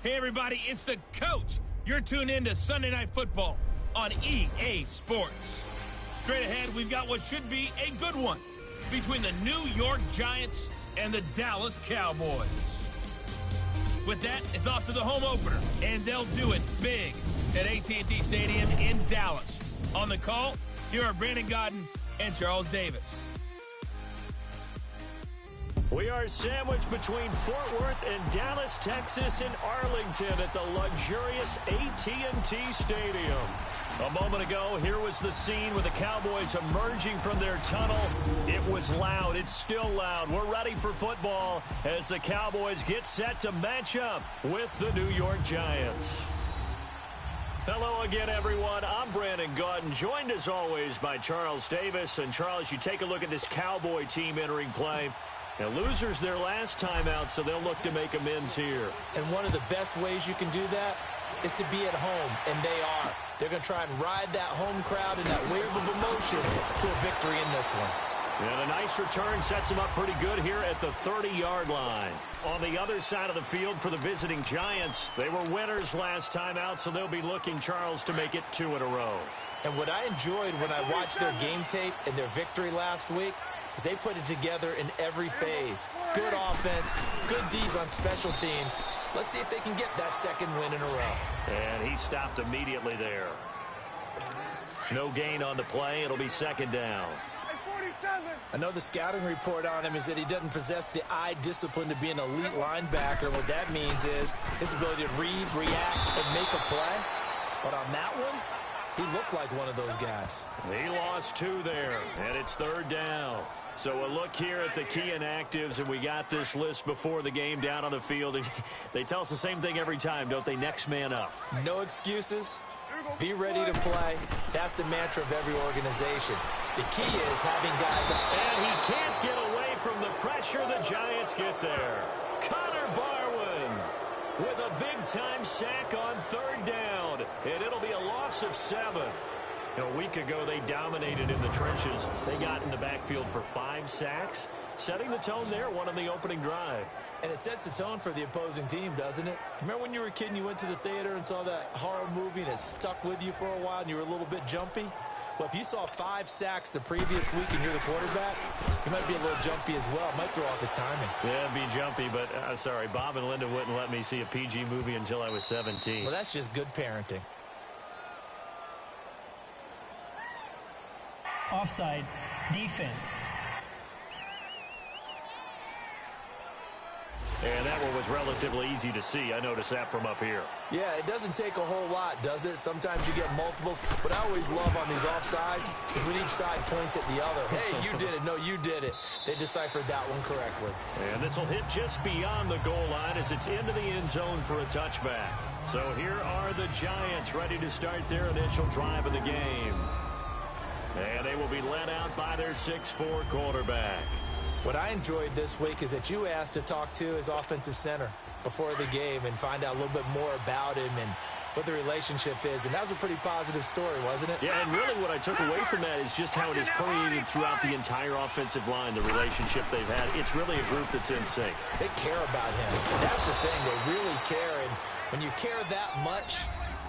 Hey, everybody, it's the coach. You're tuned in to Sunday Night Football on EA Sports. Straight ahead, we've got what should be a good one between the New York Giants and the Dallas Cowboys. With that, it's off to the home opener, and they'll do it big at AT&T Stadium in Dallas. On the call, here are Brandon Godden and Charles Davis. We are sandwiched between Fort Worth and Dallas, Texas, and Arlington at the luxurious AT&T Stadium. A moment ago, here was the scene with the Cowboys emerging from their tunnel. It was loud. It's still loud. We're ready for football as the Cowboys get set to match up with the New York Giants. Hello again, everyone. I'm Brandon Godden, joined as always by Charles Davis. And Charles, you take a look at this Cowboy team entering play. Now, losers their last time out, so they'll look to make amends here. And one of the best ways you can do that is to be at home, and they are. They're going to try and ride that home crowd and that wave of emotion to a victory in this one. And a nice return sets them up pretty good here at the 30-yard line. On the other side of the field for the visiting Giants, they were winners last time out, so they'll be looking, Charles, to make it 2 in a row. And what I enjoyed when I watched their game tape and their victory last week is they put it together in every phase. Good offense, good D's on special teams. Let's see if they can get that second win in a row. And he stopped immediately there. No gain on the play. It'll be second down. I know the scouting report on him is that he doesn't possess the eye discipline to be an elite linebacker. What that means is his ability to read, react, and make a play. But on that one, he looked like one of those guys. He lost 2 there, and it's third down. So a look here at the key inactives, and we got this list before the game down on the field. They tell us the same thing every time, don't they? Next man up. No excuses. Be ready to play. That's the mantra of every organization. The key is having guys up. And he can't get away from the pressure. The Giants get there. Connor Barwin with a big-time sack on third down. And it'll be a loss of 7. A week ago, they dominated in the trenches. They got in the backfield for 5 sacks, setting the tone there, one on the opening drive. And it sets the tone for the opposing team, doesn't it? Remember when you were a kid and you went to the theater and saw that horror movie and it stuck with you for a while and you were a little bit jumpy? Well, if you saw 5 sacks the previous week and you're the quarterback, you might be a little jumpy as well. It might throw off his timing. Yeah, it'd be jumpy, but sorry, Bob and Linda wouldn't let me see a PG movie until I was 17. Well, that's just good parenting. Offside, defense. And that one was relatively easy to see. I noticed that from up here. Yeah, it doesn't take a whole lot, does it? Sometimes you get multiples. What I always love on these offsides is when each side points at the other. Hey, you did it. No, you did it. They deciphered that one correctly. And this will hit just beyond the goal line as it's into the end zone for a touchback. So here are the Giants ready to start their initial drive of the game. And they will be led out by their 6'4" quarterback. What I enjoyed this week is that you asked to talk to his offensive center before the game and find out a little bit more about him and what the relationship is. And that was a pretty positive story, wasn't it? Yeah, and really what I took away from that is just how it is permeated throughout the entire offensive line, the relationship they've had. It's really a group that's in sync. They care about him. That's the thing. They really care. And when you care that much,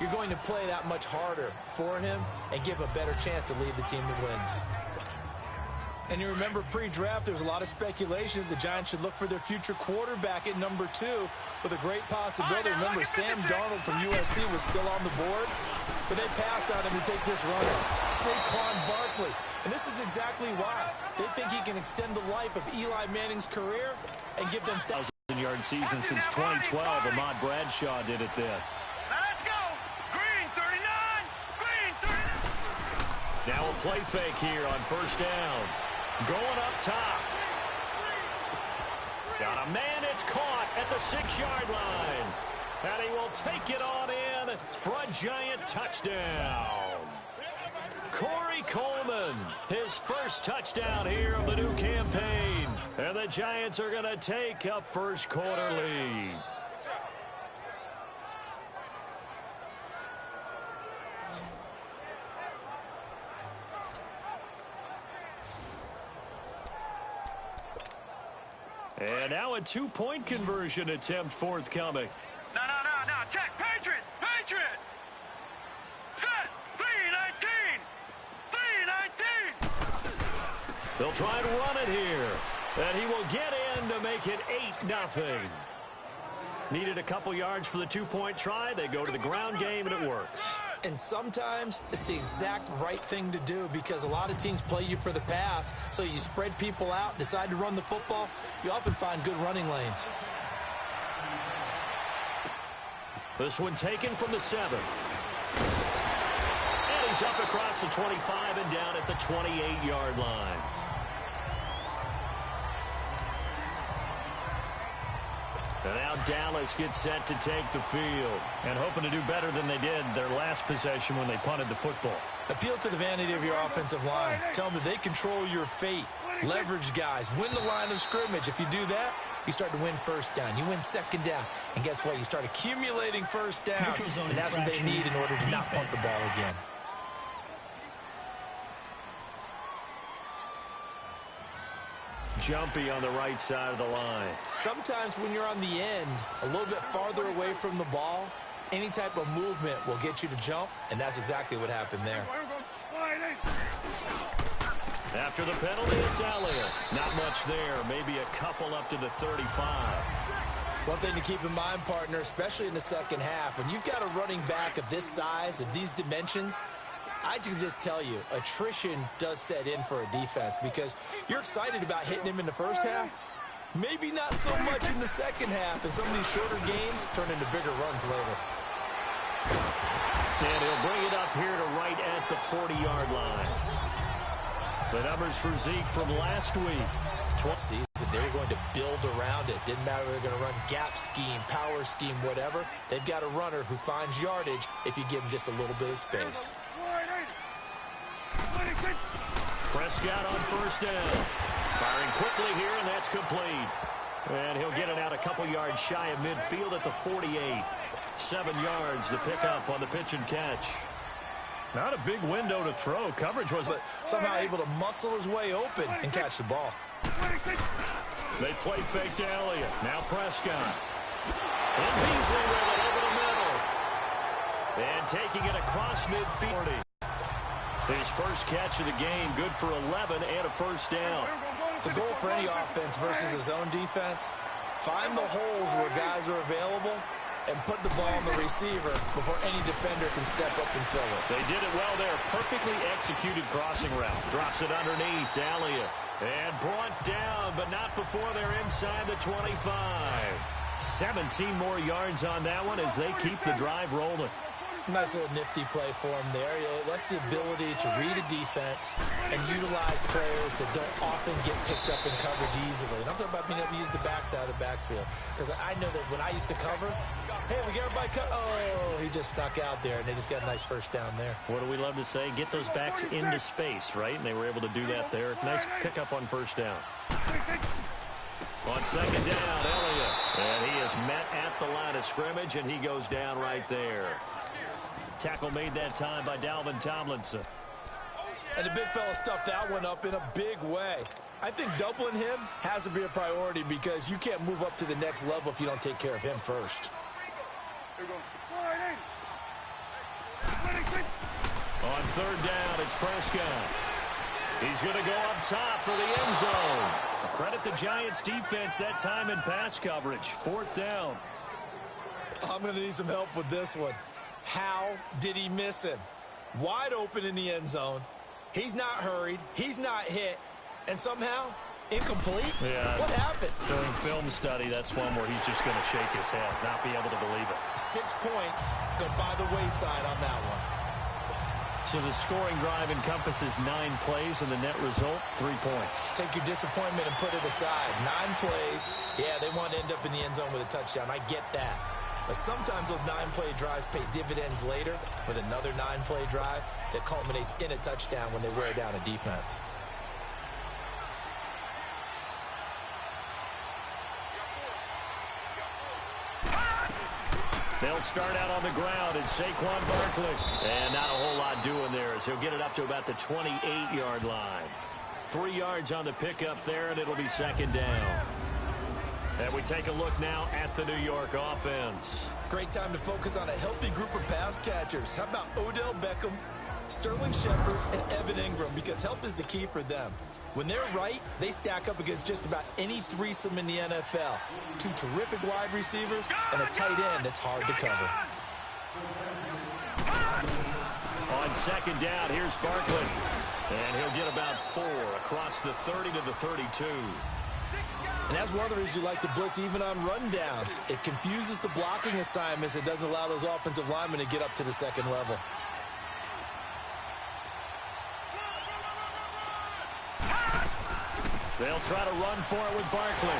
you're going to play that much harder for him and give a better chance to lead the team that wins. And you remember pre-draft, there was a lot of speculation that the Giants should look for their future quarterback at number 2 with a great possibility. Remember, Sam Darnold from USC was still on the board, but they passed on him to take this runner, Saquon Barkley. And this is exactly why. They think he can extend the life of Eli Manning's career and give them 1,000-yard season since 2012. Ahmad Bradshaw did it then. Let's go. Green 39. Green 39. Now a play fake here on first down. Going up top. Got a man, it's caught at the 6-yard line. And he will take it on in for a Giant touchdown. Corey Coleman, his first touchdown here of the new campaign. And the Giants are going to take a first quarter lead. And now a 2-point conversion attempt forthcoming. No. They'll try and run it here. And he will get in to make it 8-0. Needed a couple yards for the two-point try. They go to the ground game, and it works. And sometimes it's the exact right thing to do because a lot of teams play you for the pass. So you spread people out, decide to run the football. You often find good running lanes. This one taken from the 7. And he's up across the 25 and down at the 28-yard line. And now Dallas gets set to take the field and hoping to do better than they did their last possession when they punted the football. Appeal to the vanity of your offensive line. Tell them that they control your fate. Leverage guys. Win the line of scrimmage. If you do that, you start to win first down. You win second down. And guess what? You start accumulating first down. And that's what they need in order to not punt the ball again. Jumpy on the right side of the line. Sometimes when you're on the end, a little bit farther away from the ball, any type of movement will get you to jump, and that's exactly what happened there. After the penalty, it's Elliott. Not much there. Maybe a couple up to the 35. One thing to keep in mind, partner, especially in the second half, when you've got a running back of this size, of these dimensions, I can just tell you, attrition does set in for a defense because you're excited about hitting him in the first half. Maybe not so much in the second half, and some of these shorter gains turn into bigger runs later. And he'll bring it up here to right at the 40-yard line. The numbers for Zeke from last week. 12th season, they were going to build around it. Didn't matter if they were going to run gap scheme, power scheme, whatever. They've got a runner who finds yardage if you give him just a little bit of space. Prescott on first down. Firing quickly here, and that's complete. And he'll get it out a couple yards shy of midfield at the 48. 7 yards, the pickup on the pitch and catch. Not a big window to throw. Coverage was somehow able to muscle his way open and catch the ball. They play fake to Elliott. Now Prescott. And Beasley with it over the middle. And taking it across midfield. His first catch of the game, good for 11 and a first down. The goal for any offense versus his own defense, find the holes where guys are available and put the ball on the receiver before any defender can step up and fill it. They did it well there. Perfectly executed crossing route. Drops it underneath to Elliott. And brought down, but not before they're inside the 25. 17 more yards on that one as they keep the drive rolling. Nice little nifty play for him there. That's the ability to read a defense and utilize players that don't often get picked up in coverage easily. And I'm talking about being able to use the backside of the backfield. Because I know that when I used to cover, hey, we got everybody cut. Oh, he just snuck out there, and they just got a nice first down there. What do we love to say? Get those backs into space, right? And they were able to do that there. Nice pickup on first down. On second down, Elliott. And he is met at the line of scrimmage, and he goes down right there. Tackle made that time by Dalvin Tomlinson. And the big fella stuffed that one up in a big way. I think doubling him has to be a priority because you can't move up to the next level if you don't take care of him first. On third down, it's Prescott. He's going to go up top for the end zone. Credit the Giants defense that time in pass coverage. Fourth down. I'm going to need some help with this one. How did he miss him? Wide open in the end zone. He's not hurried. He's not hit. And somehow, incomplete? Yeah. What happened? During film study, that's one where he's just going to shake his head, not be able to believe it. 6 points go by the wayside on that one. So the scoring drive encompasses 9 plays, and the net result, 3 points. Take your disappointment and put it aside. 9 plays. Yeah, they want to end up in the end zone with a touchdown. I get that. But sometimes those 9-play drives pay dividends later with another 9-play drive that culminates in a touchdown when they wear down a defense. They'll start out on the ground at Saquon Barkley. And not a whole lot doing there as he'll get it up to about the 28-yard line. 3 yards on the pickup there, and it'll be second down. And we take a look now at the New York offense. Great time to focus on a healthy group of pass catchers. How about Odell Beckham, Sterling Shepard, and Evan Ingram? Because health is the key for them. When they're right, they stack up against just about any threesome in the NFL. Two terrific wide receivers and a tight end that's hard to cover. On second down, here's Barkley. And he'll get about 4 across the 30 to the 32. And that's one of the reasons you like to blitz even on rundowns. It confuses the blocking assignments. It doesn't allow those offensive linemen to get up to the second level. They'll try to run for it with Barkley.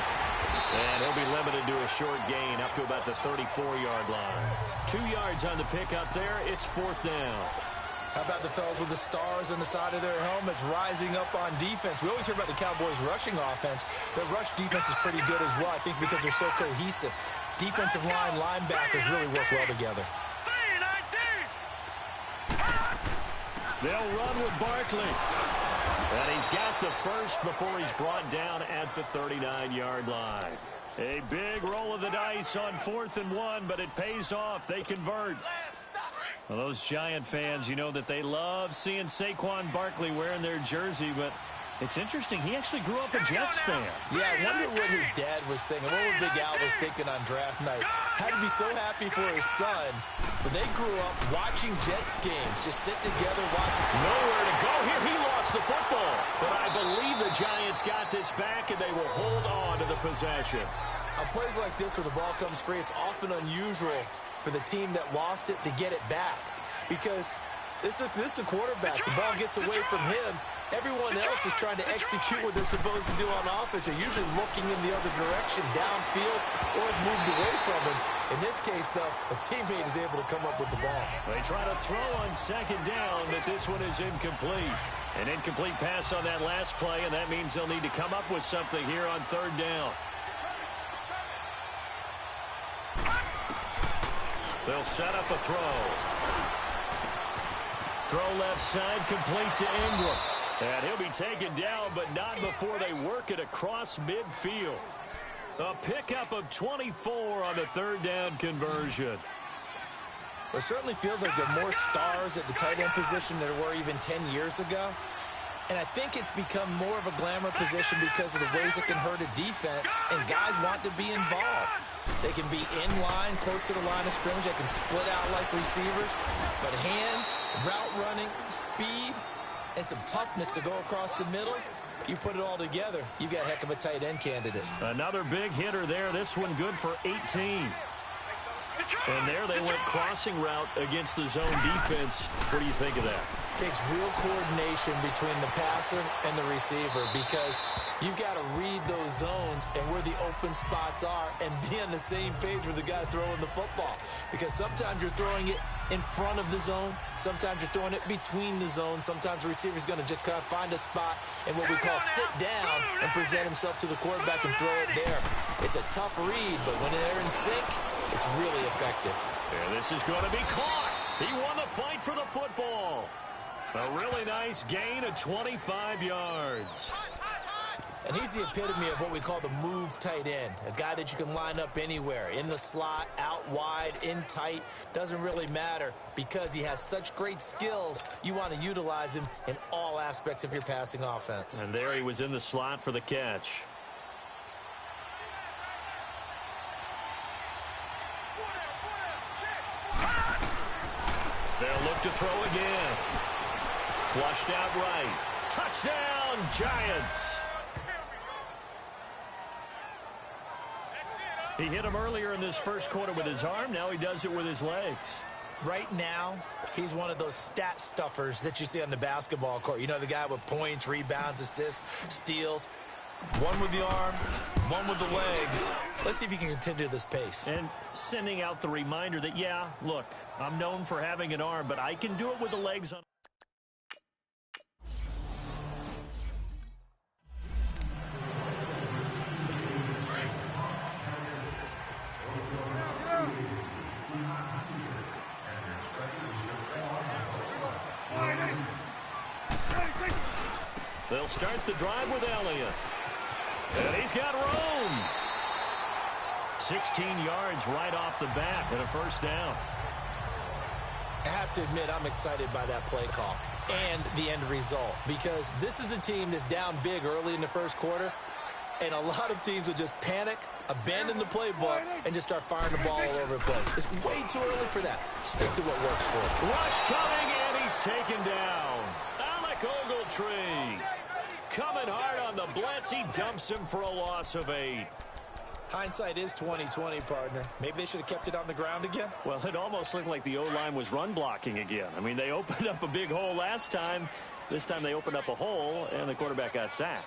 And he'll be limited to a short gain up to about the 34-yard line. 2 yards on the pickup there. It's 4th down. How about the fellas with the stars on the side of their helmets rising up on defense? We always hear about the Cowboys' rushing offense. Their rush defense is pretty good as well, I think, because they're so cohesive. Defensive line linebackers really work well together. They'll run with Barkley. And he's got the first before he's brought down at the 39-yard line. A big roll of the dice on 4th and 1, but it pays off. They convert. Well, those Giant fans, you know that they love seeing Saquon Barkley wearing their jersey, but it's interesting. He actually grew up a Jets fan. Yeah, I wonder what his dad was thinking. What Big Al was thinking on draft night. Had to be so happy for his son. But they grew up watching Jets games. Just sit together, watching. Nowhere to go here. He lost the football. But I believe the Giants got this back, and they will hold on to the possession. On plays like this where the ball comes free, it's often unusual for the team that lost it to get it back. Because this is a quarterback. The ball gets away from him. Everyone else is trying to execute what they're supposed to do on offense. They're usually looking in the other direction, downfield, or moved away from him. In this case, though, a teammate is able to come up with the ball. They try to throw on second down, but this one is incomplete. An incomplete pass on that last play, and that means they'll need to come up with something here on 3rd down. They'll set up a throw. Throw left side, complete to Ingram. And he'll be taken down, but not before they work it across midfield. A pickup of 24 on the 3rd down conversion. It certainly feels like there are more stars at the tight end position than there were even 10 years ago. And I think it's become more of a glamour position because of the ways it can hurt a defense, and guys want to be involved. They can be in line, close to the line of scrimmage. They can split out like receivers. But hands, route running, speed, and some toughness to go across the middle, you put it all together, you got a heck of a tight end candidate. Another big hitter there. This one good for 18. And there they went crossing route against the zone defense. What do you think of that? Takes real coordination between the passer and the receiver because you've got to read those zones and where the open spots are and be on the same page with the guy throwing the football. Because sometimes you're throwing it in front of the zone. Sometimes you're throwing it between the zones. Sometimes the receiver's going to just kind of find a spot and what we call sit down and present himself to the quarterback and throw it there. It's a tough read, but when they're in sync, it's really effective. And this is going to be caught. He won the fight for the football. A really nice gain of 25 yards. And he's the epitome of what we call the move tight end. A guy that you can line up anywhere. In the slot, out wide, in tight. Doesn't really matter because he has such great skills. You want to utilize him in all aspects of your passing offense. And there he was in the slot for the catch. They'll look to throw again. Flushed out right. Touchdown, Giants. He hit him earlier in this first quarter with his arm. Now he does it with his legs. Right now, he's one of those stat stuffers that you see on the basketball court. You know, the guy with points, rebounds, assists, steals. One with the arm, one with the legs. Let's see if he can continue this pace. And sending out the reminder that, yeah, look, I'm known for having an arm, but I can do it with the legs on. They'll start the drive with Elliott. And he's got room. 16 yards right off the bat and a first down. I have to admit, I'm excited by that play call. and the end result, because this is a team that's down big early in the first quarter, and a lot of teams will just panic, abandon the playbook, and just start firing the ball all over the place. It's way too early for that. Stick to what works for you. Rush coming, and he's taken down. Alec Ogletree coming hard on the blitz. He dumps him for a loss of 8. Hindsight is 20/20, partner. Maybe they should have kept it on the ground again. Well, it almost looked like the O-line was run blocking again. I mean, they opened up a big hole last time. This time they opened up a hole, and the quarterback got sacked.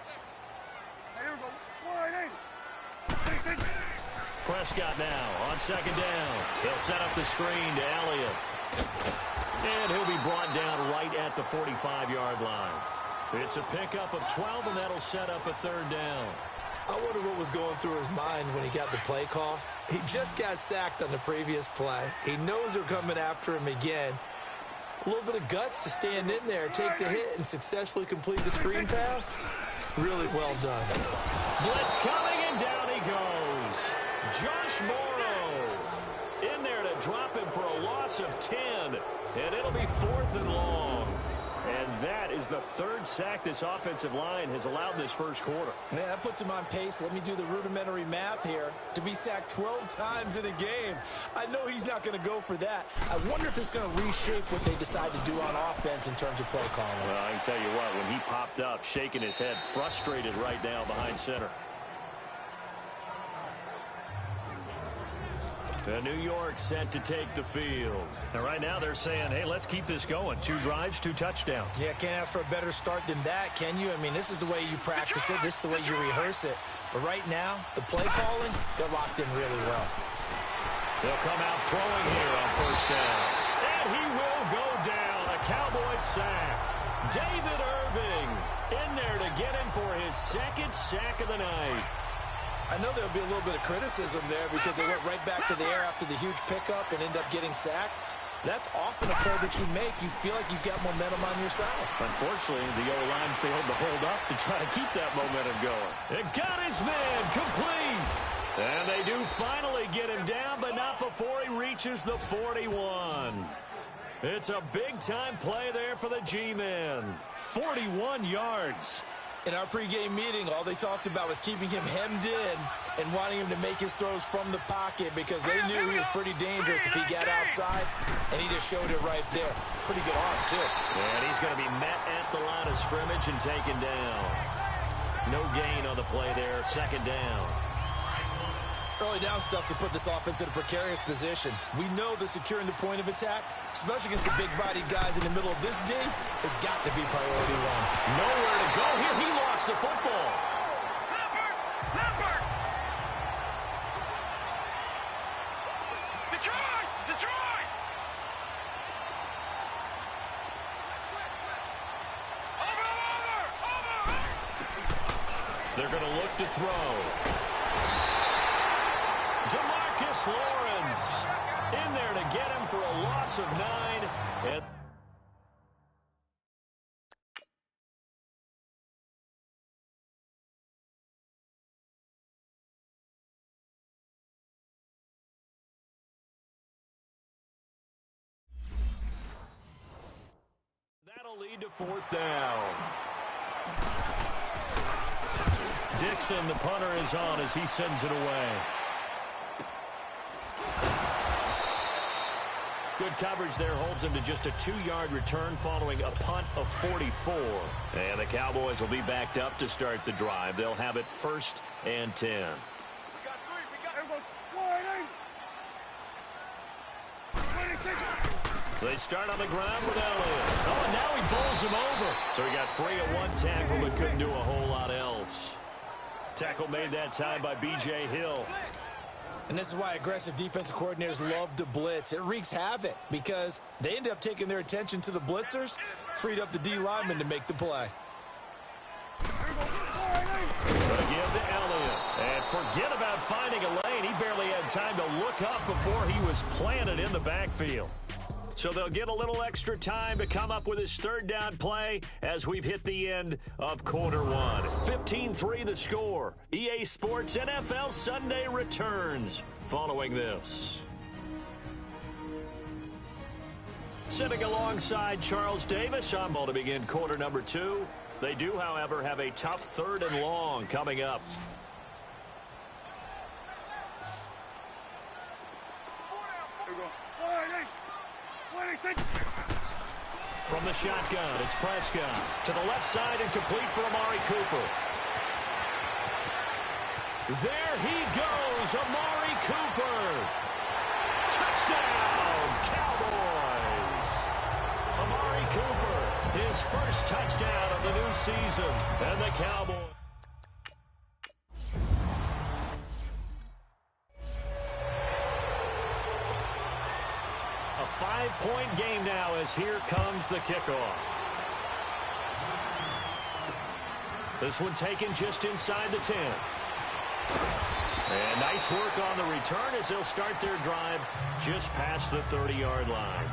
Prescott now on second down. He'll set up the screen to Elliott. And he'll be brought down right at the 45-yard line. It's a pickup of 12, and that'll set up a third down. I wonder what was going through his mind when he got the play call. He just got sacked on the previous play. He knows they're coming after him again. A little bit of guts to stand in there, take the hit, and successfully complete the screen pass. Really well done. Blitz coming, and down he goes. Josh Morrow in there to drop him for a loss of 10. And it'll be 4th and long. And that is the third sack this offensive line has allowed this first quarter. Man, that puts him on pace. Let me do the rudimentary math here. To be sacked 12 times in a game. I know he's not going to go for that. I wonder if it's going to reshape what they decide to do on offense in terms of play calling. Well, I can tell you what, when he popped up, shaking his head, frustrated right now behind center. New York set to take the field. And right now they're saying, hey, let's keep this going. 2 drives, 2 touchdowns. Yeah, can't ask for a better start than that, can you? I mean, this is the way you practice it. This is the way you rehearse it. But right now, the play calling, they're locked in really well. They'll come out throwing here on first down. And he will go down. A Cowboys sack. David Irving in there to get him for his 2nd sack of the night. I know there'll be a little bit of criticism there because they went right back to the air after the huge pickup and end up getting sacked. That's often a play that you make. You feel like you've got momentum on your side. Unfortunately, the O-line failed to hold up to try to keep that momentum going. It got his man complete. And they do finally get him down, but not before he reaches the 41. It's a big-time play there for the G-men. 41 yards. In our pregame meeting, all they talked about was keeping him hemmed in and wanting him to make his throws from the pocket because they knew he was pretty dangerous if he got outside, and he just showed it right there. Pretty good arm, too. And he's going to be met at the line of scrimmage and taken down. No gain on the play there, 2nd down. Early down stuff to put this offense in a precarious position. We know that securing the point of attack, especially against the big-bodied guys in the middle of this D, has got to be priority 1. Nowhere to go here. He lost the football. Leopard! Detroit! Detroit! Over! They're going to look to throw. DeMarcus Lawrence in there to get him for a loss of 9. And that'll lead to 4th down. Dixon, the punter, is on as he sends it away. Good coverage there holds him to just a 2-yard return following a punt of 44. And the Cowboys will be backed up to start the drive. They'll have it 1st and 10. We got 3. We got everyone. They start on the ground with Elliott. Oh, and now he bowls him over. So he got free at 1 tackle but couldn't do a whole lot else. Tackle made that time by B.J. Hill. And this is why aggressive defensive coordinators love to blitz. It wreaks havoc because they end up taking their attention to the blitzers, freed up the D lineman to make the play. Again to Elliott. And forget about finding a lane. He barely had time to look up before he was planted in the backfield. So they'll get a little extra time to come up with his 3rd down play as we've hit the end of quarter 1. 15-3 the score. EA Sports NFL Sunday returns following this. Sitting alongside Charles Davis, I'm going to begin quarter number 2. They do, however, have a tough 3rd and long coming up. From the shotgun, it's Prescott. To the left side and complete for Amari Cooper. There he goes, Amari Cooper. Touchdown, Cowboys. Amari Cooper, his first touchdown of the new season. And the Cowboys. A 5-point game now as here comes the kickoff. This one taken just inside the 10. And nice work on the return as they'll start their drive just past the 30-yard line.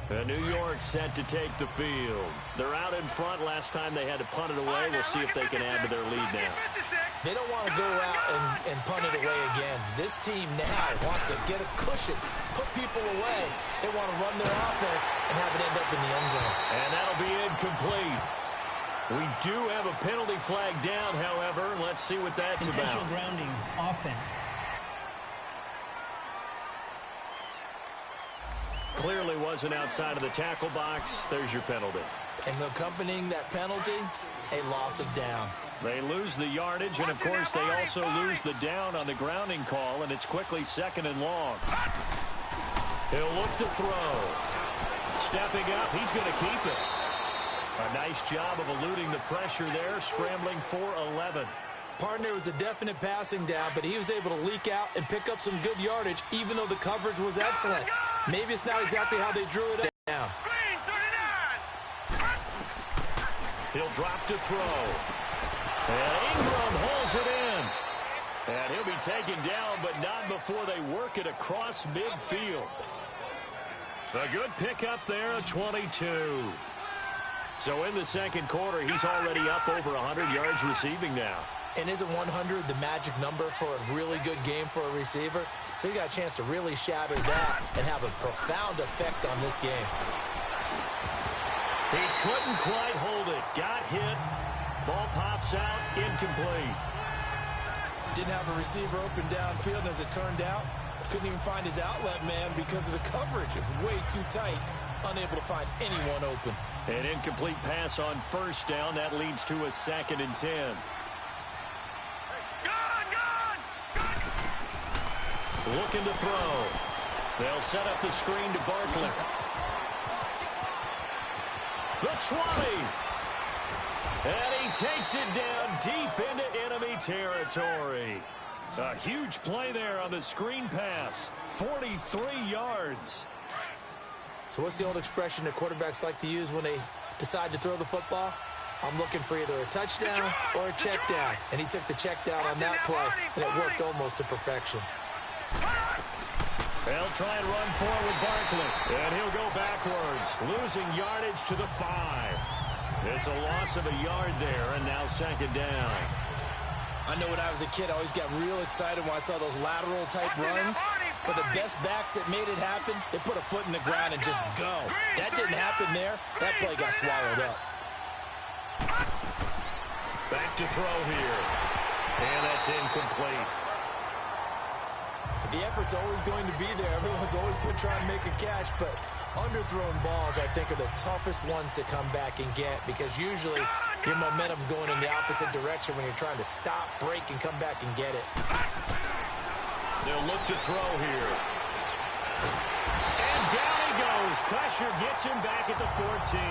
And New York set to take the field. They're out in front. Last time they had to punt it away. We'll see if they can add to their lead now. They don't want to go out and punt it away again. This team now wants to get a cushion, put people away. They want to run their offense and have it end up in the end zone. And that'll be incomplete. We do have a penalty flag down, however. Let's see what that's about. Intentional grounding, offense. Clearly wasn't outside of the tackle box. There's your penalty. And accompanying that penalty, a loss of down. They lose the yardage, and of course they also lose the down on the grounding call, and it's quickly 2nd and long. He'll look to throw. Stepping up, he's going to keep it. A nice job of eluding the pressure there, scrambling for 11. Partner was a definite passing down, but he was able to leak out and pick up some good yardage, even though the coverage was excellent. Maybe it's not exactly how they drew it down. He'll drop to throw. And Ingram holds it in. And he'll be taken down, but not before they work it across midfield. A good pickup there at 22. So in the second quarter, he's already up over 100 yards receiving now. And isn't 100 the magic number for a really good game for a receiver? So he got a chance to really shatter that and have a profound effect on this game. He couldn't quite hold it. Got hit. Ball pops out. Incomplete. Didn't have a receiver open downfield, and as it turned out, couldn't even find his outlet man because of the coverage. It was way too tight. Unable to find anyone open. An incomplete pass on first down. That leads to a 2nd and 10. Looking to throw. They'll set up the screen to Barkley. The 20. And he takes it down deep into enemy territory. A huge play there on the screen pass. 43 yards. So what's the old expression that quarterbacks like to use when they decide to throw the football? I'm looking for either a touchdown or a check down. And he took the check down on that play, and it worked almost to perfection. They'll try and run forward with Barkley. And he'll go backwards, losing yardage to the 5. It's a loss of a yard there, and now 2nd down. I know when I was a kid, I always got real excited when I saw those lateral-type runs. But the best backs that made it happen, they put a foot in the ground and just go. That didn't happen there. That play got swallowed up. Back to throw here. And that's incomplete. The effort's always going to be there. Everyone's always going to try and make a catch, but underthrown balls, I think, are the toughest ones to come back and get because usually your momentum's going in the opposite direction when you're trying to stop, break, and come back and get it. They'll look to throw here. And down he goes. Pressure gets him back at the 14.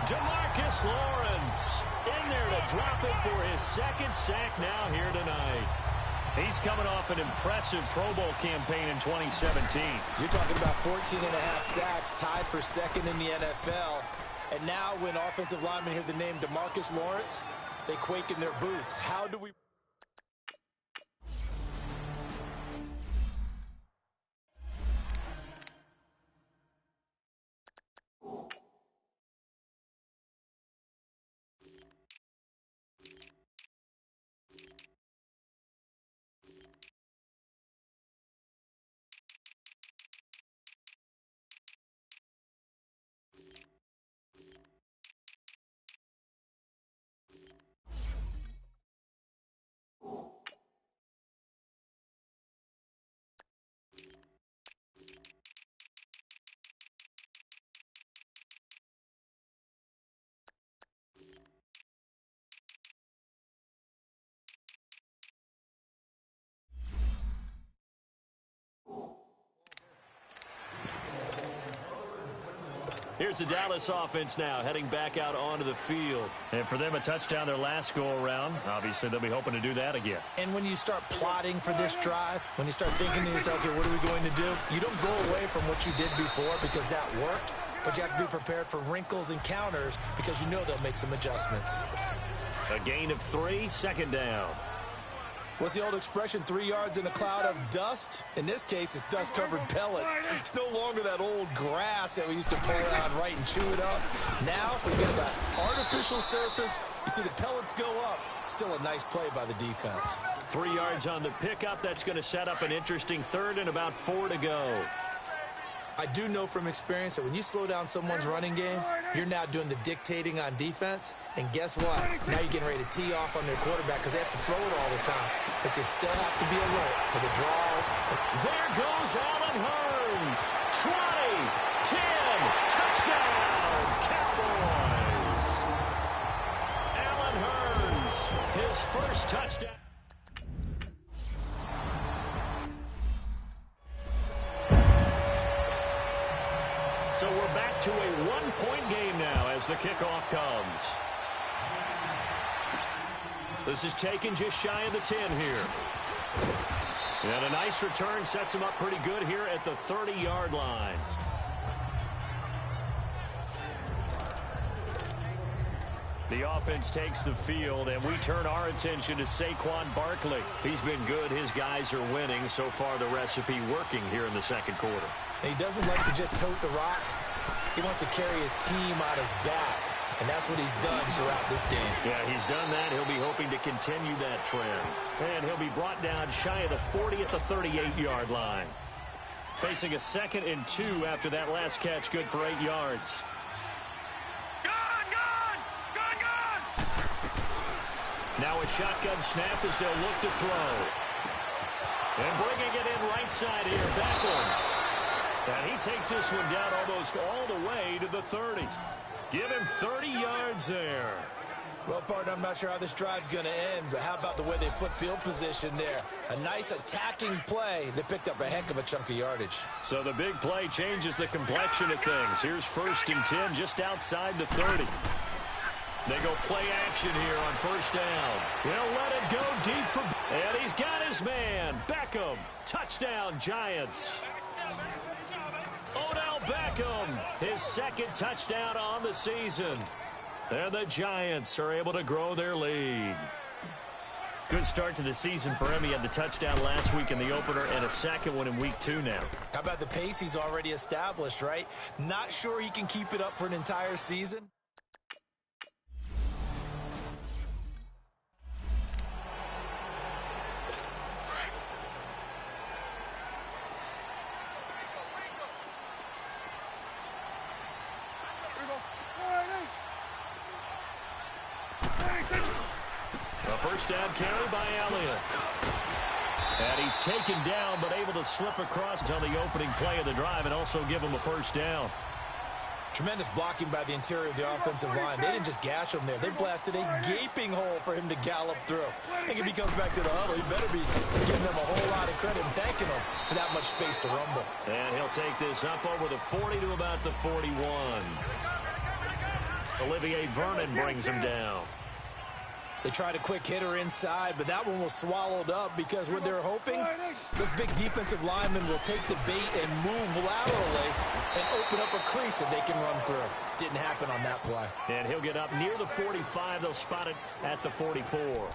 DeMarcus Lawrence in there to drop it for his 2nd sack now here tonight. He's coming off an impressive Pro Bowl campaign in 2017. You're talking about 14.5 sacks, tied for 2nd in the NFL. And now when offensive linemen hear the name DeMarcus Lawrence, they quake in their boots. How do we... Here's the Dallas offense now heading back out onto the field. And for them, a touchdown their last go-around. Obviously, they'll be hoping to do that again. And when you start plotting for this drive, when you start thinking to yourself, okay, what are we going to do? You don't go away from what you did before because that worked, but you have to be prepared for wrinkles and counters because you know they'll make some adjustments. A gain of 3, second down. What's the old expression, 3 yards in a cloud of dust? In this case, it's dust-covered pellets. It's no longer that old grass that we used to play on, right, and chew it up. Now, we've got that artificial surface. You see the pellets go up. Still a nice play by the defense. 3 yards on the pickup. That's going to set up an interesting third and about 4 to go. I do know from experience that when you slow down someone's running game, you're now doing the dictating on defense. And guess what? Now you're getting ready to tee off on their quarterback because they have to throw it all the time. But you still have to be alert for the draws. There goes Allen Hurns. 20, 10, touchdown, Cowboys. Allen Hurns, his first touchdown. So we're back to a one-point game now as the kickoff comes. This is taken just shy of the 10 here. And a nice return sets him up pretty good here at the 30-yard line. The offense takes the field, and we turn our attention to Saquon Barkley. He's been good. His guys are winning. So far, the recipe working here in the second quarter. And he doesn't like to just tote the rock. He wants to carry his team on his back, and that's what he's done throughout this game. Yeah, he's done that. He'll be hoping to continue that trend. And he'll be brought down shy of the 40 at the 38-yard line. Facing a 2nd and 2 after that last catch, good for 8 yards. Now a shotgun snap as they'll look to throw. And bringing it in right side here, Beckham. And he takes this one down almost all the way to the 30. Give him 30 yards there. Well, partner, I'm not sure how this drive's going to end, but how about the way they flip field position there? A nice attacking play. They picked up a heck of a chunk of yardage. So the big play changes the complexion of things. Here's 1st and 10 just outside the 30. They go play action here on 1st down. He'll let it go deep for... And he's got his man, Beckham. Touchdown, Giants. Odell Beckham, his 2nd touchdown on the season. And the Giants are able to grow their lead. Good start to the season for him. He had the touchdown last week in the opener and a 2nd one in week 2 now. How about the pace he's already established, right? Not sure he can keep it up for an entire season. Down carry by Elliott. And he's taken down but able to slip across until the opening play of the drive and also give him a 1st down. Tremendous blocking by the interior of the offensive line. They didn't just gash him there. They blasted a gaping hole for him to gallop through. I think if he comes back to the huddle, he better be giving them a whole lot of credit and thanking them for that much space to rumble. And he'll take this up over the 40 to about the 41. Olivier Vernon brings him down. They tried a quick hitter inside, but that one was swallowed up because what they're hoping, those big defensive linemen will take the bait and move laterally and open up a crease that they can run through. Didn't happen on that play. And he'll get up near the 45. They'll spot it at the 44.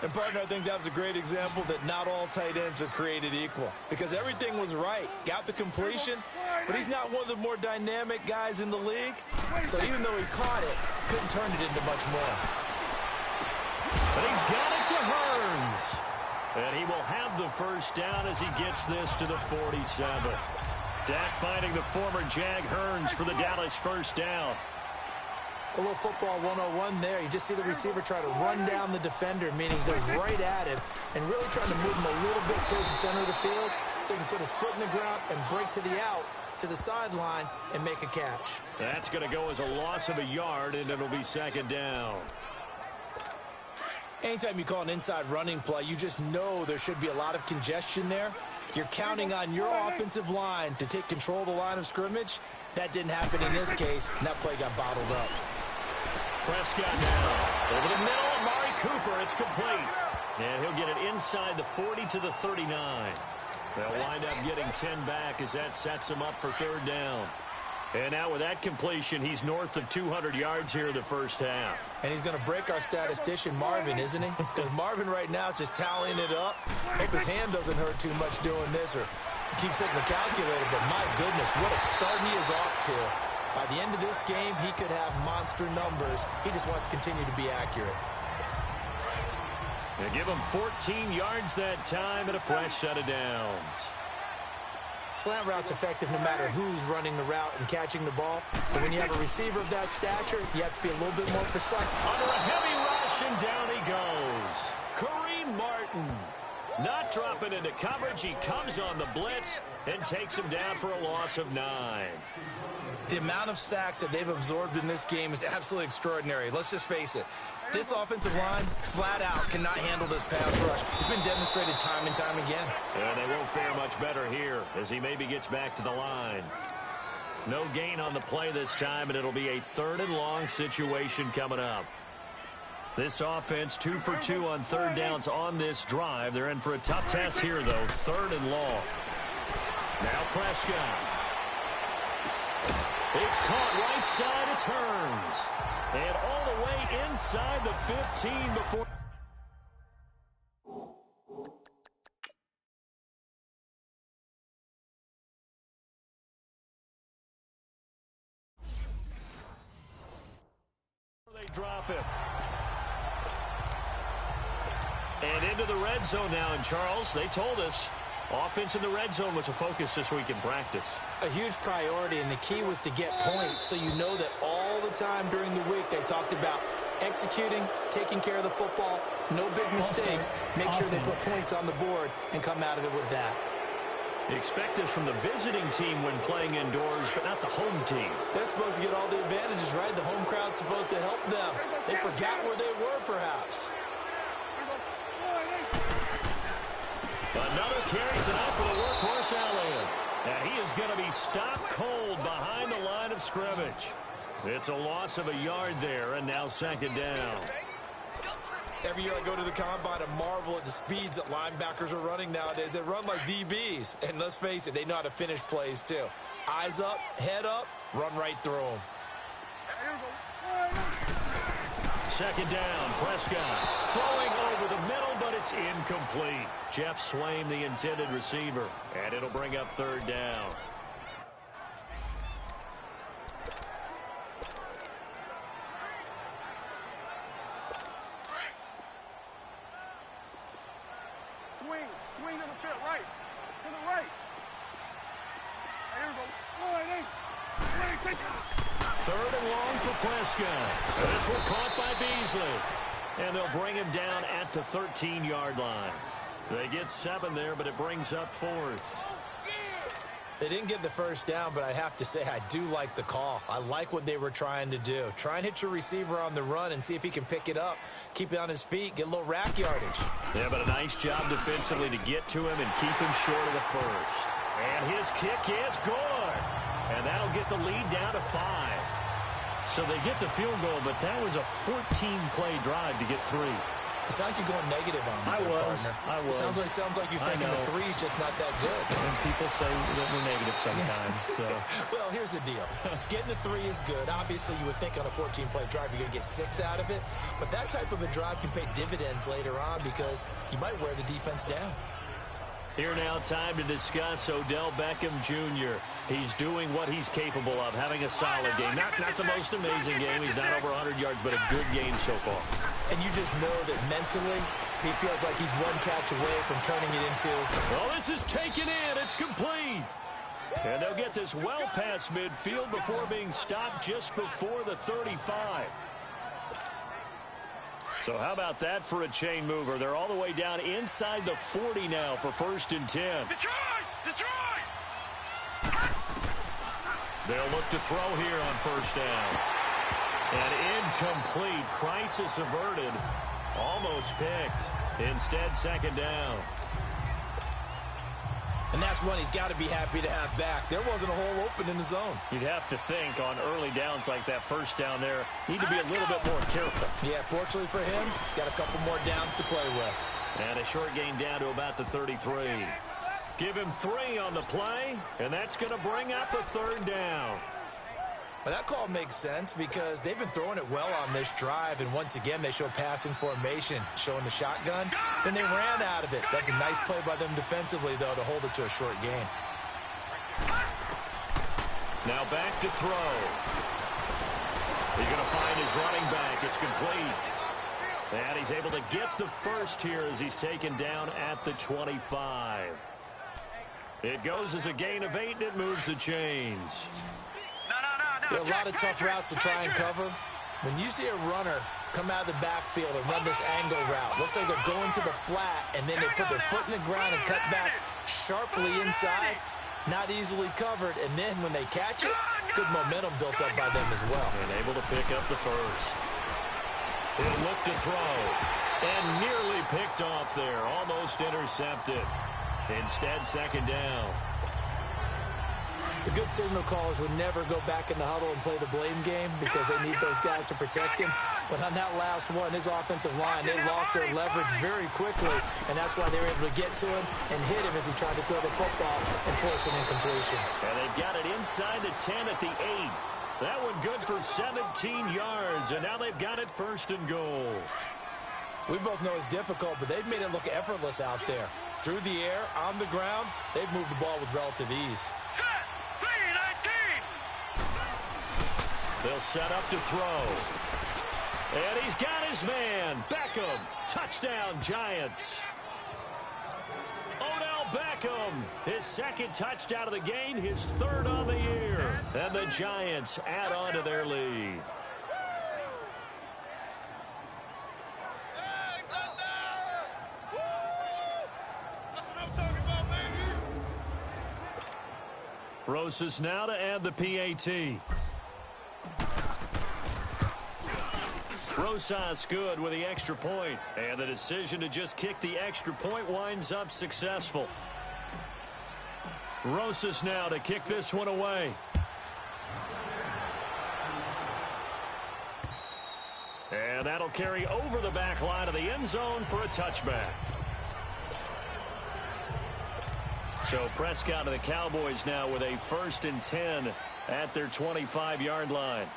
And, partner, I think that was a great example that not all tight ends are created equal because everything was right. Got the completion, but he's not one of the more dynamic guys in the league. So even though he caught it, couldn't turn it into much more. But he's got it to Hurns. And he will have the 1st down as he gets this to the 47. Dak finding the former Jag Hurns for the Dallas 1st down. A little football 101 there. You just see the receiver try to run down the defender, meaning he goes right at him and really trying to move him a little bit towards the center of the field so he can put his foot in the ground and break to the out, to the sideline, and make a catch. That's going to go as a loss of a yard, and it'll be 2nd down. Anytime you call an inside running play, you just know there should be a lot of congestion there. You're counting on your offensive line to take control of the line of scrimmage. That didn't happen in this case, and that play got bottled up. Prescott now. Over the middle, Amari Cooper. It's complete. And he'll get it inside the 40 to the 39. They'll wind up getting 10 back as that sets him up for third down. And now with that completion, he's north of 200 yards here in the first half. And he's going to break our statistician, Marvin, isn't he? Because Marvin right now is just tallying it up. Hope his hand doesn't hurt too much doing this or keeps hitting the calculator. But my goodness, what a start he is off to. By the end of this game, he could have monster numbers. He just wants to continue to be accurate. They give him 14 yards that time and a fresh set of downs. Slant route's effective no matter who's running the route and catching the ball. But when you have a receiver of that stature, you have to be a little bit more precise. Under a heavy rush, and down he goes. Kareem Martin. Not dropping into coverage. He comes on the blitz and takes him down for a loss of 9. The amount of sacks that they've absorbed in this game is absolutely extraordinary. Let's just face it. This offensive line, flat out, cannot handle this pass rush. It's been demonstrated time and time again. And they won't fare much better here as he maybe gets back to the line. No gain on the play this time, and it'll be a 3rd and long situation coming up. This offense 2 for 2 on third downs on this drive. They're in for a tough test here, though. 3rd and long. Now Prescott. It's caught right side. It turns. And all the way inside the 15 before. They drop it. And into the red zone now. And Charles, they told us offense in the red zone was a focus this week in practice. A huge priority, and the key was to get points. So you know that all the time during the week they talked about executing, taking care of the football, no big mistakes, make sure they put points on the board and come out of it with that. Expect this from the visiting team when playing indoors, but not the home team. They're supposed to get all the advantages, right? The home crowd's supposed to help them. They forgot where they were, perhaps. Another carry tonight for the workhorse Elliott. And he is going to be stopped cold behind the line of scrimmage. It's a loss of a yard there, and now 2nd down. Every year I go to the combine and marvel at the speeds that linebackers are running nowadays. They run like DBs. And let's face it, they know how to finish plays too. Eyes up, head up, run right through them. 2nd down, Prescott throwing over the middle, but it's incomplete. Jeff Swaim, the intended receiver, and it'll bring up 3rd down. Swing to the field, right. To the right. Here we go. 3rd and long for Prescott. This one caught by Beasley. And they'll bring him down at the 13-yard line. They get 7 there, but it brings up 4th. They didn't get the first down, but I have to say I do like the call. I like what they were trying to do. Try and hit your receiver on the run and see if he can pick it up. Keep it on his feet, get a little rack yardage. Yeah, but a nice job defensively to get to him and keep him short of the first. And his kick is good. And that'll get the lead down to 5. So they get the field goal, but that was a 14-play drive to get 3. It sounds like you're going negative on me. I was. It sounds like you're thinking the 3's just not that good. And people say that we're negative sometimes. So. Well, here's the deal. Getting the 3 is good. Obviously, you would think on a 14-play drive you're going to get 6 out of it. But that type of a drive can pay dividends later on because you might wear the defense down. Here now, time to discuss Odell Beckham Jr. He's doing what he's capable of, having a solid game. Not the most amazing game. He's not over 100 yards, but a good game so far. And you just know that mentally he feels like he's one catch away from turning it into... Well, this is taken in. It's complete. And they'll get this well past midfield before being stopped just before the 35. So how about that for a chain mover? They're all the way down inside the 40 now for 1st and 10. Detroit! They'll look to throw here on 1st down. And incomplete. Crisis averted. Almost picked. Instead, 2nd down. And that's one he's got to be happy to have back. There wasn't a hole open in the zone. You'd have to think on early downs like that first down there, need to be a little bit more careful. Yeah, fortunately for him, got a couple more downs to play with. And a short gain down to about the 33. Give him 3 on the play, and that's going to bring up a 3rd down. But that call makes sense because they've been throwing it well on this drive, and once again they show passing formation, showing the shotgun. Then they ran out of it. That's a nice play by them defensively, though, to hold it to a short gain. Now back to throw. He's going to find his running back. It's complete. And he's able to get the first here as he's taken down at the 25. It goes as a gain of 8, and it moves the chains. There are a lot of tough routes to try and cover. When you see a runner come out of the backfield and run this angle route, looks like they're going to the flat, and then they put their foot in the ground and cut back sharply inside, not easily covered, and then when they catch it, good momentum built up by them as well. And able to pick up the first. He'll look to throw, and nearly picked off there, almost intercepted. Instead, 2nd down. The good signal callers would never go back in the huddle and play the blame game because they need those guys to protect him. But on that last one, his offensive line, they lost their leverage very quickly, and that's why they were able to get to him and hit him as he tried to throw the football and force an incompletion. And they've got it inside the 10 at the 8. That one good for 17 yards, and now they've got it 1st and goal. We both know it's difficult, but they've made it look effortless out there. Through the air, on the ground, they've moved the ball with relative ease. They'll set up to throw. And he's got his man. Beckham. Touchdown, Giants. Odell Beckham. His 2nd touchdown of the game. His 3rd on the year. And the Giants add on to their lead. Rosas now to add the PAT. Rosas good with the extra point, and the decision to just kick the extra point winds up successful. Rosas now to kick this one away. And that'll carry over the back line of the end zone for a touchback. So Prescott and the Cowboys now with a 1st and 10 at their 25-yard line.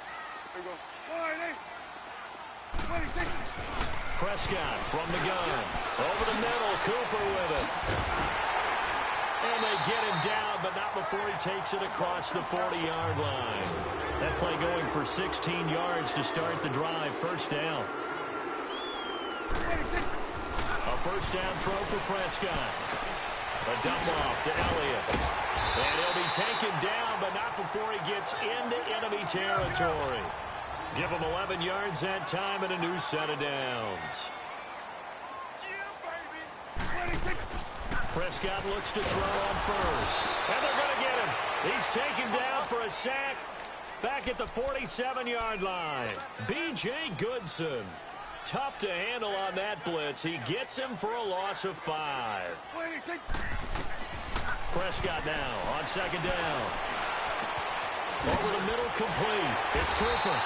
Prescott from the gun. Over the middle, Cooper with it. And they get him down, but not before he takes it across the 40-yard line. That play going for 16 yards to start the drive. 1st down. A 1st down throw for Prescott. A dump off to Elliott. And he'll be taken down, but not before he gets into enemy territory. Give him 11 yards that time and a new set of downs. Prescott looks to throw on 1st. And they're going to get him. He's taken down for a sack back at the 47-yard line. B.J. Goodson. Tough to handle on that blitz. He gets him for a loss of 5. Prescott now on 2nd down. Over the middle, complete. It's Cooper.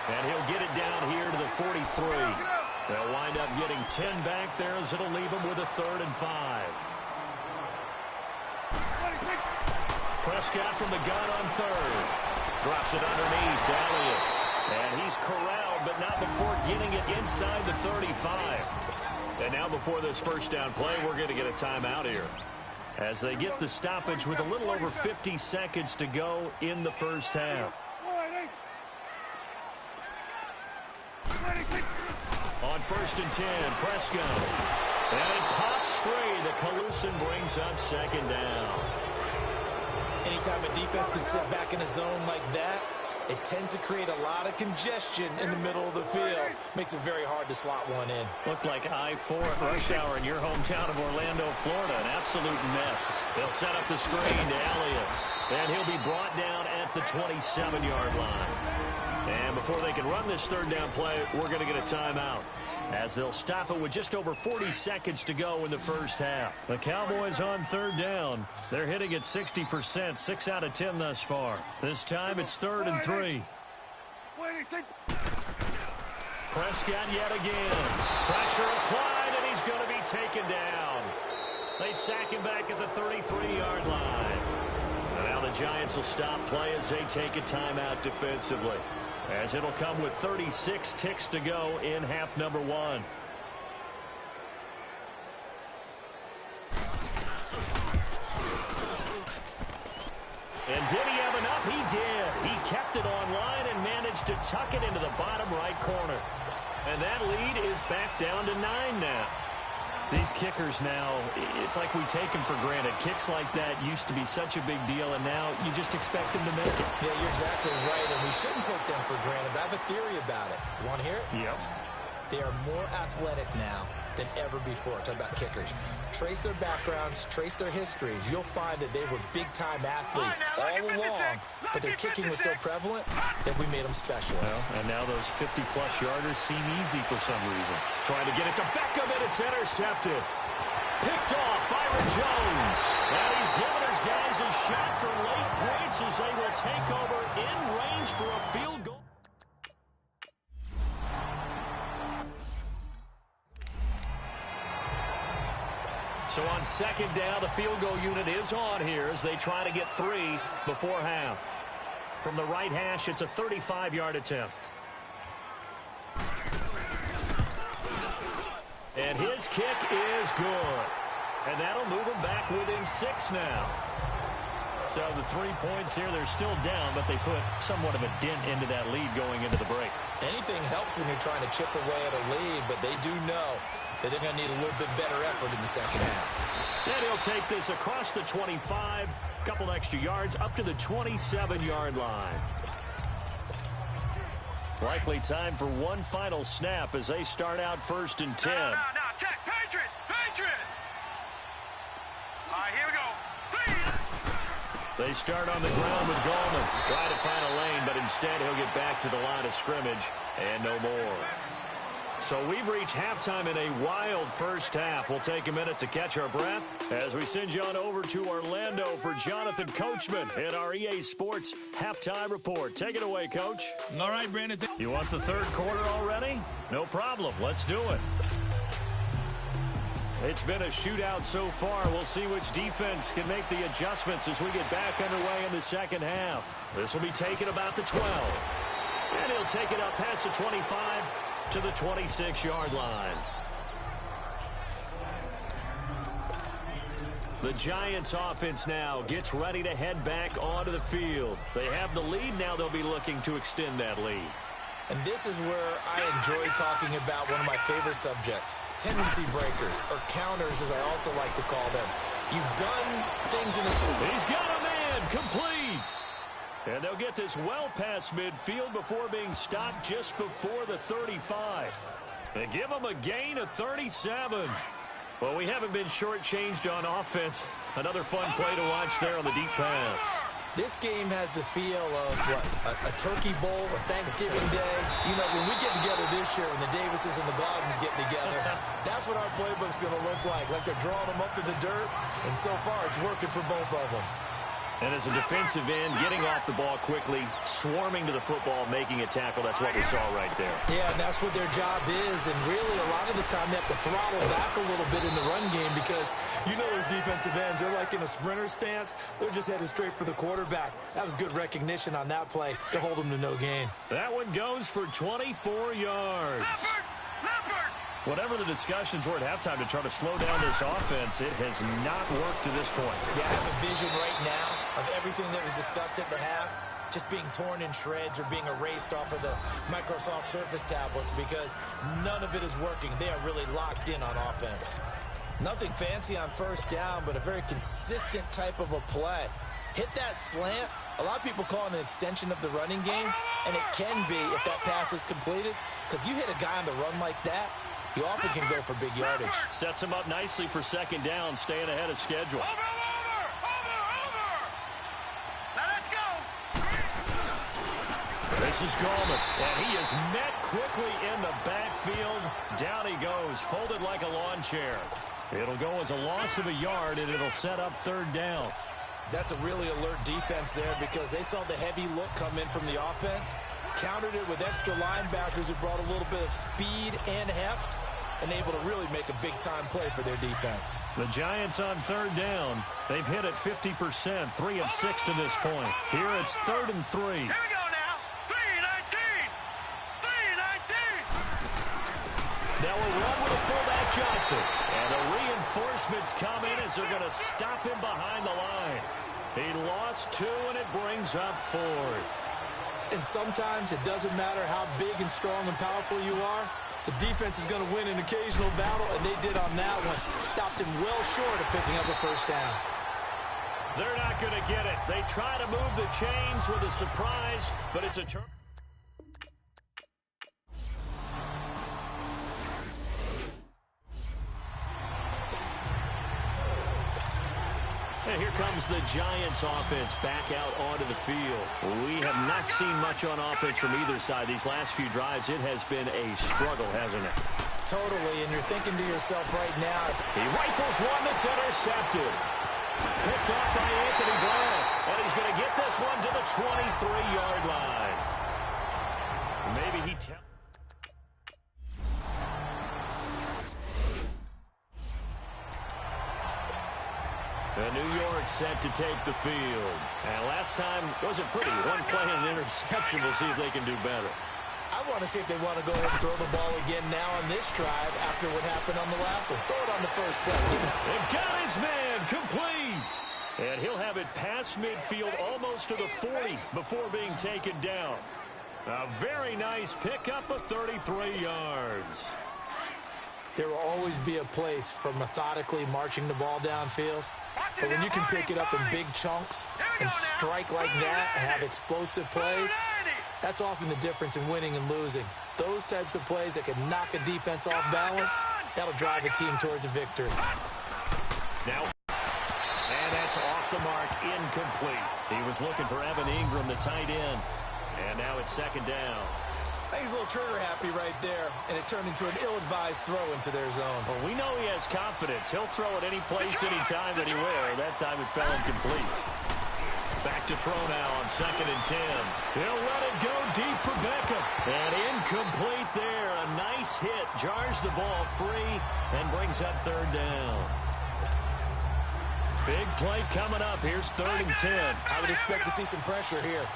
And he'll get it down here to the 43. They'll wind up getting 10 back there as it'll leave them with a 3rd and 5. Prescott from the gun on 3rd. Drops it underneath to Elliott. And he's corralled, but not before getting it inside the 35. And now before this 1st down play, we're going to get a timeout here, as they get the stoppage with a little over 50 seconds to go in the 1st half. On 1st and 10, Prescott. And it pops free. The Calusin brings up 2nd down. Anytime a defense can sit back in a zone like that, it tends to create a lot of congestion in the middle of the field. Makes it very hard to slot one in. Looked like I-4 at rush hour in your hometown of Orlando, Florida. An absolute mess. They'll set up the screen to Elliott. And he'll be brought down at the 27-yard line. And before they can run this 3rd down play, we're going to get a timeout. as they'll stop it with just over 40 seconds to go in the first half. The Cowboys on third down. They're hitting at 60%, 6 out of 10 thus far. This time it's 3rd and 3. Prescott yet again. Pressure applied, and he's going to be taken down. They sack him back at the 33-yard line. And now the Giants will stop play as they take a timeout defensively, as it'll come with 36 ticks to go in half number 1. And did he have enough? He did. He kept it online and managed to tuck it into the bottom right corner. And that lead is back down to 9 now. These kickers now, it's like we take them for granted. Kicks like that used to be such a big deal, and now you just expect them to make it. Yeah, you're exactly right, and we shouldn't take them for granted. But I have a theory about it. You want to hear it? Yep. They are more athletic now than ever before. Talk about kickers. Trace their backgrounds, trace their histories. You'll find that they were big-time athletes all along, but their kicking was so prevalent that we made them specialists. Well, and now those 50-plus yarders seem easy for some reason. Trying to get it to Beckham, and it's intercepted. Picked off Byron Jones. And he's giving his guys a shot for late points as they will take over in range for a field goal. So on second down, the field goal unit is on here as they try to get 3 before half. From the right hash, it's a 35-yard attempt. And his kick is good. And that'll move him back within 6 now. So the 3 points here, they're still down, but they put somewhat of a dent into that lead going into the break. Anything helps when you're trying to chip away at a lead, but they do know that they're going to need a little bit better effort in the second half. And he'll take this across the 25, couple extra yards, up to the 27-yard line. Likely time for one final snap as they start out 1st and 10. Now, check. Patriot! All right, here we go. They start on the ground with Gallman. Try to find a lane, but instead he'll get back to the line of scrimmage and no more. So we've reached halftime in a wild first half. We'll take a minute to catch our breath as we send you on over to Orlando for Jonathan Coachman in our EA Sports Halftime Report. Take it away, Coach. All right, Brandon. You want the third quarter already? No problem. Let's do it. It's been a shootout so far. We'll see which defense can make the adjustments as we get back underway in the second half. This will be taken about the 12. And he'll take it up past the 25 to the 26-yard line. The Giants offense now gets ready to head back onto the field. They have the lead. Now they'll be looking to extend that lead. And this is where I enjoy talking about one of my favorite subjects, tendency breakers, or counters as I also like to call them. You've done things in a... He's got a man complete. And they'll get this well past midfield before being stopped just before the 35. They give him a gain of 37. Well, we haven't been shortchanged on offense. Another fun play to watch there on the deep pass. This game has the feel of, a turkey bowl, a Thanksgiving day. You know, when we get together this year, when the Davises and the Gardens get together, that's what our playbook's going to look like they're drawing them up in the dirt, and so far it's working for both of them. And as a defensive end, getting off the ball quickly, swarming to the football, making a tackle, that's what we saw right there. Yeah, and that's what their job is, and really a lot of the time they have to throttle back a little bit in the run game because you know those defensive ends, they're like in a sprinter stance. They're just headed straight for the quarterback. That was good recognition on that play to hold them to no gain. That one goes for 24 yards. Leopard! Whatever the discussions were at halftime to try to slow down this offense, it has not worked to this point. Yeah, I have a vision right now of everything that was discussed at the half just being torn in shreds or being erased off of the Microsoft Surface tablets because none of it is working. They are really locked in on offense. Nothing fancy on first down, but a very consistent type of a play. Hit that slant. A lot of people call it an extension of the running game, and it can be if that pass is completed because you hit a guy on the run like that, you often can go for big yardage. Sets him up nicely for second down, staying ahead of schedule. Over! Now let's go! They This is Gallman, and he is met quickly in the backfield. Down he goes, folded like a lawn chair. It'll go as a loss of a yard, and it'll set up third down. That's a really alert defense there because they saw the heavy look come in from the offense, countered it with extra linebackers who brought a little bit of speed and heft, and able to really make a big-time play for their defense. The Giants on third down. They've hit it 50%, 3 of 6 to this point. Here it's 3rd and 3. Here we go now. 3-19. 3-19. Now we'll run with a fullback Johnson. And the reinforcements come in as they're going to stop him behind the line. He lost 2, and it brings up 4th. And sometimes it doesn't matter how big and strong and powerful you are. The defense is going to win an occasional battle, and they did on that one. Stopped him well short of picking up a first down. They're not going to get it. They try to move the chains with a surprise, but it's a turn. And here comes the Giants offense back out onto the field. We have not seen much on offense from either side. These last few drives, it has been a struggle, hasn't it? Totally, and you're thinking to yourself right now. He rifles one that's intercepted. Picked off by Anthony Brown. And he's going to get this one to the 23-yard line. Maybe he New York set to take the field. And last time wasn't pretty. One play and an interception. We'll see if they can do better. I want to see if they want to go ahead and throw the ball again now on this drive after what happened on the last one. Throw it on the first play. They've got his man complete. And he'll have it past midfield almost to the 40 before being taken down. A very nice pickup of 33 yards. There will always be a place for methodically marching the ball downfield. But when you can pick it up in big chunks and strike like that and have explosive plays, that's often the difference in winning and losing. Those types of plays that can knock a defense off balance, that'll drive a team towards a victory. Now, and that's off the mark, incomplete. He was looking for Evan Ingram, the tight end. And now it's 2nd down. I think he's a little trigger happy right there, and it turned into an ill-advised throw into their zone. Well, we know he has confidence. He'll throw it any place, anytime, anywhere. That time it fell incomplete. Back to throw now on 2nd and 10. He'll let it go deep for Beckham. And incomplete there. A nice hit. Jars the ball free and brings up 3rd down. Big play coming up. Here's 3rd and 10. I would expect to see some pressure here.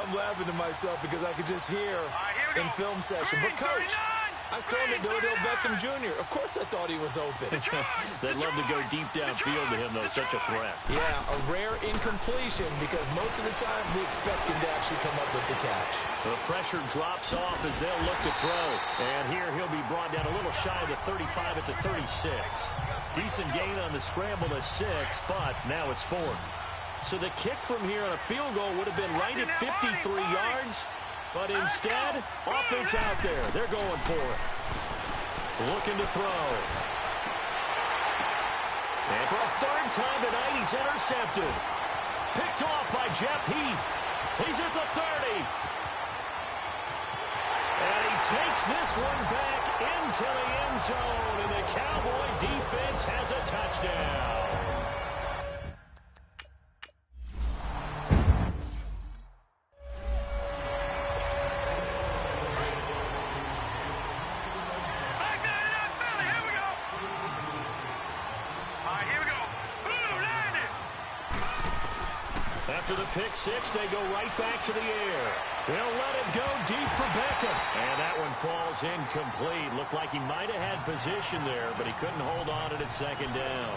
I'm laughing to myself because I could just hear in film session. But, Coach, I was throwing it to Odell Beckham Jr. Of course I thought he was open. They'd love to go deep downfield to him, though. Such a threat. Yeah, a rare incompletion because most of the time we expect him to actually come up with the catch. The pressure drops off as they'll look to throw. And here he'll be brought down a little shy of the 35 at the 36. Decent gain on the scramble to 6, but now it's 4th. So the kick from here on a field goal would have been right at 53 yards, but instead, offense out there. They're going for it. Looking to throw. And for a 3rd time tonight, he's intercepted. Picked off by Jeff Heath. He's at the 30. And he takes this one back into the end zone, and the Cowboy defense has a touchdown. Back there in that Philly. Here we go. All right, here we go. Boom, landed. After the pick 6, they go right back to the air. They'll let it go deep for Beckham. And that one falls incomplete. Looked like he might have had position there, but he couldn't hold on it at 2nd down.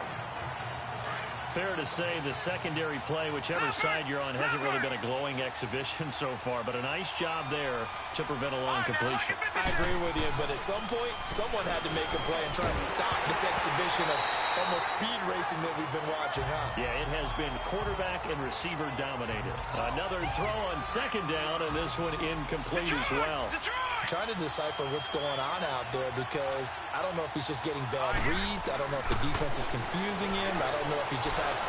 Fair to say the secondary play, whichever side you're on, hasn't really been a glowing exhibition so far, but a nice job there to prevent a long completion. I agree with you, but at some point, someone had to make a play and try and stop this exhibition of almost speed racing that we've been watching, huh? Yeah, it has been quarterback and receiver dominated. Another throw on 2nd down, and this one incomplete as well. Detroit! trying to decipher what's going on out there because I don't know if he's just getting bad reads. I don't know if the defense is confusing him. I don't know if he just has,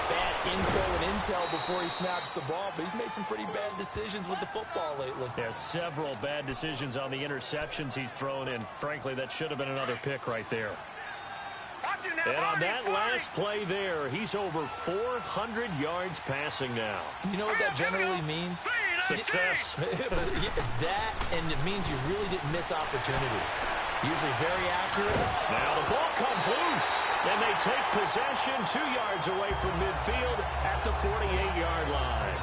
bad info and intel before he snaps the ball. But he's made some pretty bad decisions with the football lately. Yeah, several bad decisions on the interceptions he's thrown in. Frankly, that should have been another pick right there. And on that last play there, he's over 400 yards passing now. You know what that generally means? Success. That, and it means you really didn't miss opportunities. Usually very accurate. Now the ball comes loose, and they take possession 2 yards away from midfield at the 48-yard line.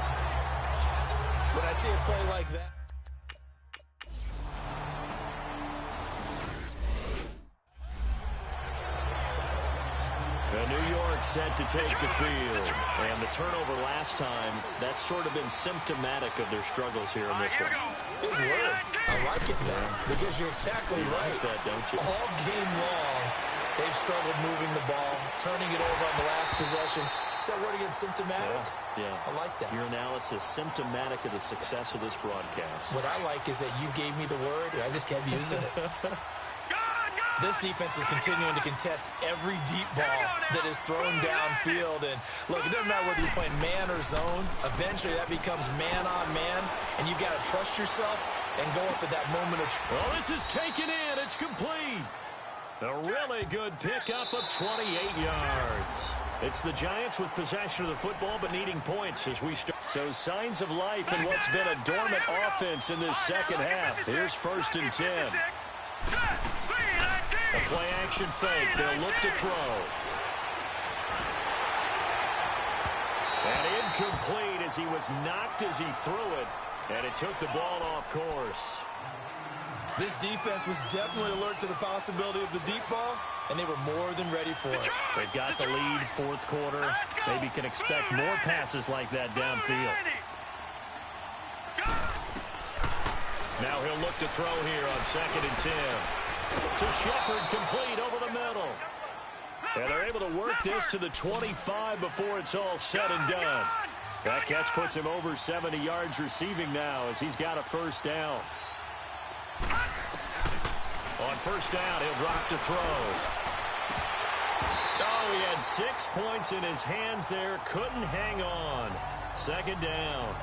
When I see a play like that, New York set to take the field. And the turnover last time, that's sort of been symptomatic of their struggles here in this one. big word. I like it now because you're exactly right. Like that, don't you? All game long, they've struggled moving the ball, turning it over on the last possession. Is that word again, symptomatic? Yeah. I like that. Your analysis, symptomatic of the success of this broadcast. What I like is that you gave me the word, and I just kept using it. This defense is continuing to contest every deep ball that is thrown downfield. And, look, it doesn't matter whether you're playing man or zone. Eventually, that becomes man on man, and you've got to trust yourself and go up at that moment of truth. Well, this is taken in. It's complete. A really good pickup of 28 yards. It's the Giants with possession of the football but needing points as we start. So signs of life in what's been a dormant offense in this second half. Here's 1st and 10. A play-action fake. They'll look to throw. And incomplete as he was knocked as he threw it. And it took the ball off course. This defense was definitely alert to the possibility of the deep ball, and they were more than ready for it. They've got the lead, 4th quarter. Maybe can expect more passes like that downfield. Now he'll look to throw here on 2nd and 10. To Shepard, complete over the middle. And they're able to work this to the 25 before it's all said and done. That catch puts him over 70 yards receiving now as he's got a 1st down. On 1st down, he'll drop to throw. Oh, he had 6 points in his hands there. Couldn't hang on. 2nd down.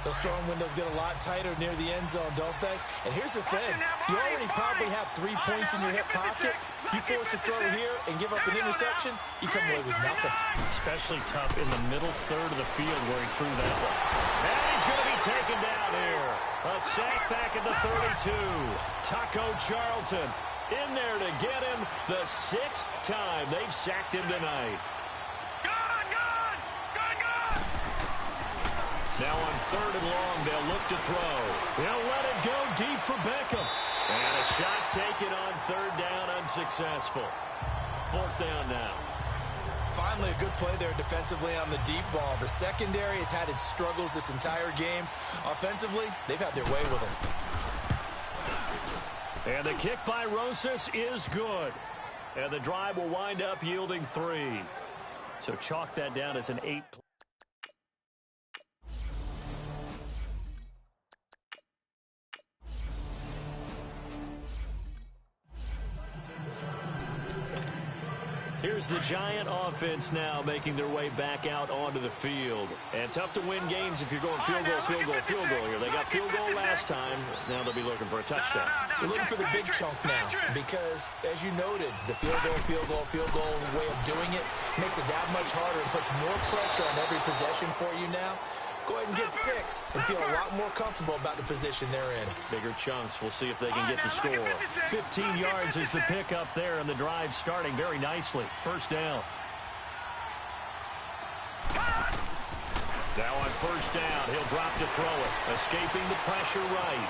Those throwing windows get a lot tighter near the end zone, don't they? And here's the thing. You already probably have 3 points in your hip pocket. You force a throw here and give up an interception, you come away with nothing. Especially tough in the middle third of the field where he threw that one. And he's going to be taken down here. A sack back at the 32. Taco Charlton in there to get him the 6th time they've sacked him tonight. Now on 3rd and long, they'll look to throw. They'll let it go deep for Beckham. And a shot taken on 3rd down, unsuccessful. 4th down now. Finally, a good play there defensively on the deep ball. The secondary has had its struggles this entire game. Offensively, they've had their way with them. And the kick by Rosas is good. And the drive will wind up yielding 3. So chalk that down as an 8. Here's the Giant offense now making their way back out onto the field. And tough to win games if you're going field goal here. They got field goal last time. Now they'll be looking for a touchdown. They're looking for the big chunk now because, as you noted, the field goal way of doing it makes it that much harder and puts more pressure on every possession for you now. Go ahead and get 6 and feel a lot more comfortable about the position they're in. Bigger chunks. We'll see if they can get the score. 15 yards is the pickup there, and the drive starting very nicely. 1st down. Now on 1st down, he'll drop to throw it. Escaping the pressure right.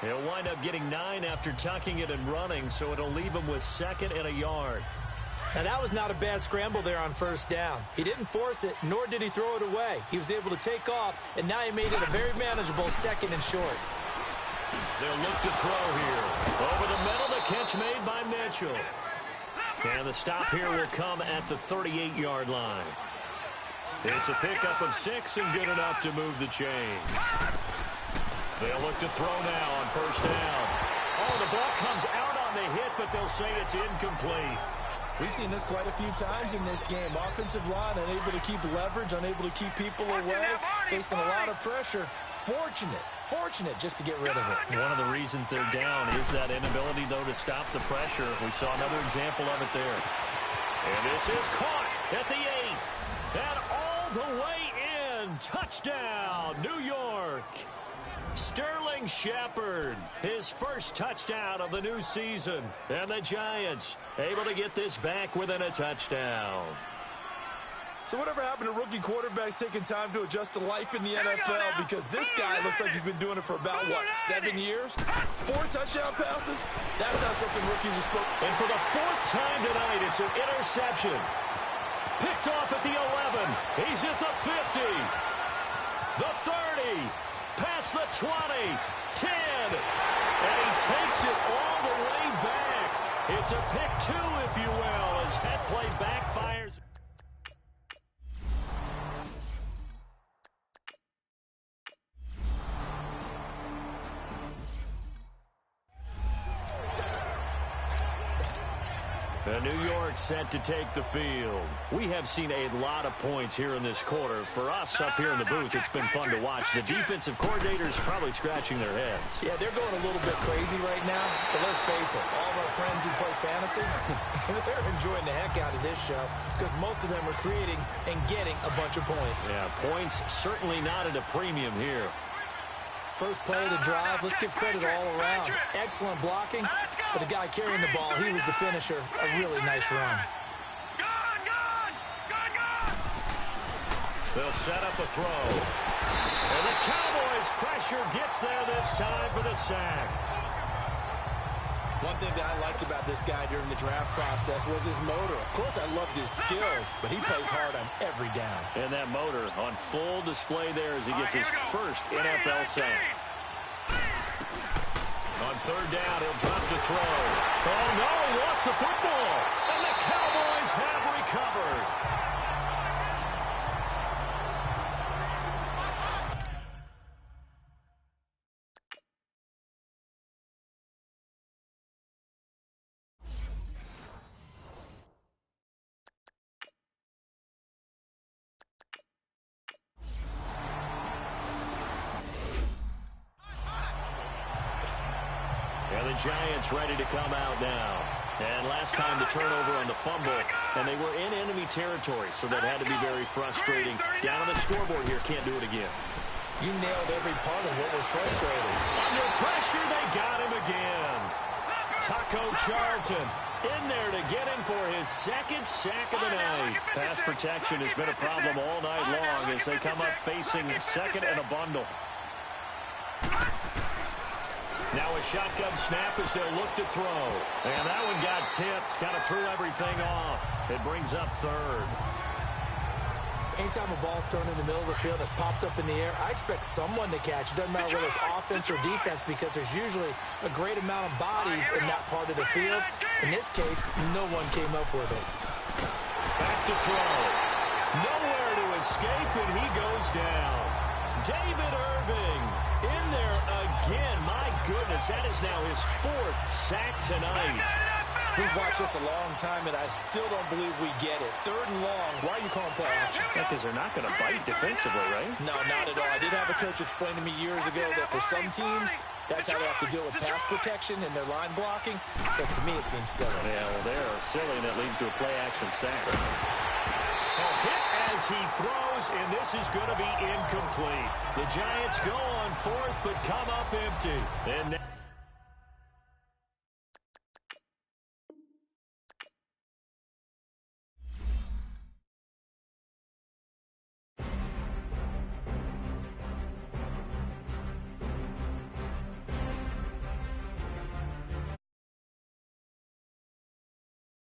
He'll wind up getting 9 after tucking it and running, so it'll leave him with 2nd and a yard. Now, that was not a bad scramble there on 1st down. He didn't force it, nor did he throw it away. He was able to take off, and now he made it a very manageable 2nd and short. They'll look to throw here. Over the middle, the catch made by Mitchell. And the stop here will come at the 38-yard line. It's a pickup of 6 and good enough to move the chains. They'll look to throw now on first down. Oh, the ball comes out on the hit, but they'll say it's incomplete. We've seen this quite a few times in this game. Offensive line unable to keep leverage, unable to keep people away, facing a lot of pressure. Fortunate just to get rid of it. One of the reasons they're down is that inability, though, to stop the pressure. We saw another example of it there. And this is caught at the 8th. And all the way in. Touchdown, New York. Sterling Shepard, his first touchdown of the new season. And the Giants able to get this back within a touchdown. So whatever happened to rookie quarterbacks taking time to adjust to life in the NFL? Because this guy looks like he's been doing it for about, 7 years? 4 touchdown passes? That's not something rookies are supposed to. And for the 4th time tonight, it's an interception. Picked off at the 11. He's at the 50. The 30. Past the 20, 10, and he takes it all the way back. It's a pick 2, if you will, as that play backfires. New York set to take the field. We have seen a lot of points here in this quarter. For us up here in the booth, it's been fun to watch. The defensive coordinators probably scratching their heads. Yeah, they're going a little bit crazy right now. But let's face it, all of our friends who play fantasy, they're enjoying the heck out of this show because most of them are creating and getting a bunch of points. Yeah, points certainly not at a premium here. First play of the drive, let's give credit all around. Excellent blocking, but the guy carrying the ball, he was the finisher. A really nice run. They'll set up a throw. And the Cowboys' pressure gets there this time for the sack. One thing that I liked about this guy during the draft process was his motor. Of course, I loved his skills, but he plays hard on every down. And that motor on full display there as he gets his first NFL sack. On 3rd down, he'll drop the throw. Oh, no, he lost the football. And the Cowboys have recovered. And the Giants ready to come out now. And last time the turnover on the fumble, and they were in enemy territory, so that had to be very frustrating. Down on the scoreboard here, can't do it again. You nailed every part of what was frustrating. Under pressure, they got him again. Taco Charlton in there to get him for his 2nd sack of the night. Pass protection has been a problem all night long as they come up facing 2nd and a bundle. Now a shotgun snap as they'll look to throw. And that one got tipped, kind of threw everything off. It brings up 3rd. Anytime a ball's thrown in the middle of the field that's popped up in the air, I expect someone to catch. It doesn't matter whether it's offense or defense because there's usually a great amount of bodies in that part of the field. In this case, no one came up with it. Back to throw. Nowhere to escape, and he goes down. David Irving in there again. My goodness, that is now his 4th sack tonight. We've watched this a long time, and I still don't believe we get it. 3rd and long. Why are you calling play action? Because they're not going to bite defensively, right? No, not at all. I did have a coach explain to me years ago that for some teams, that's how they have to deal with pass protection and their line blocking. But to me, it seems silly. Yeah, well, they're silly, and that leads to a play-action sack. Hit as he throws, and this is going to be incomplete. The Giants go on 4th, but come up empty. And